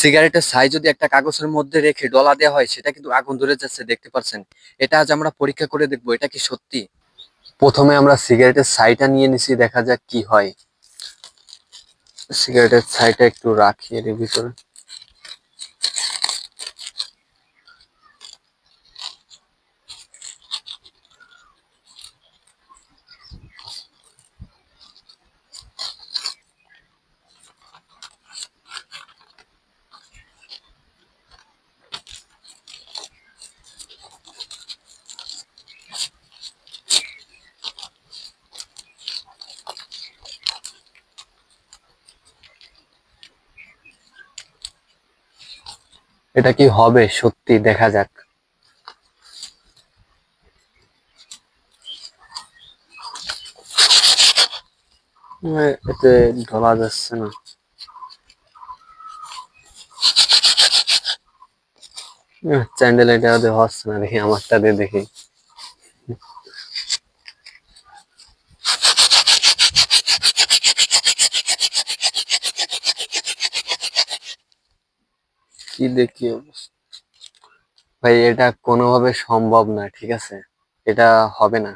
সিগারেটের ছাই যদি একটা কাগজের মধ্যে রেখে ডলা দেওয়া হয় সেটা কিন্তু আগুন ধরে যাচ্ছে, দেখতে পাচ্ছেন। এটা আজ আমরা পরীক্ষা করে দেখবো এটা কি সত্যি। প্রথমে আমরা সিগারেটের ছাইটা নিয়ে নিছি, দেখা যাক কি হয়। সিগারেটের ছাইটা একটু রাখি এর ভিতরে। এটা কি হবে সত্যি, দেখা যাক। এতে ঢোলা যাচ্ছে না। চ্যান্ডেল এটা হচ্ছে না, দেখি আমারটা দিয়ে দেখি। কি দেখি ভাই, এটা কোনোভাবে সম্ভব না, ঠিক আছে, এটা হবে না।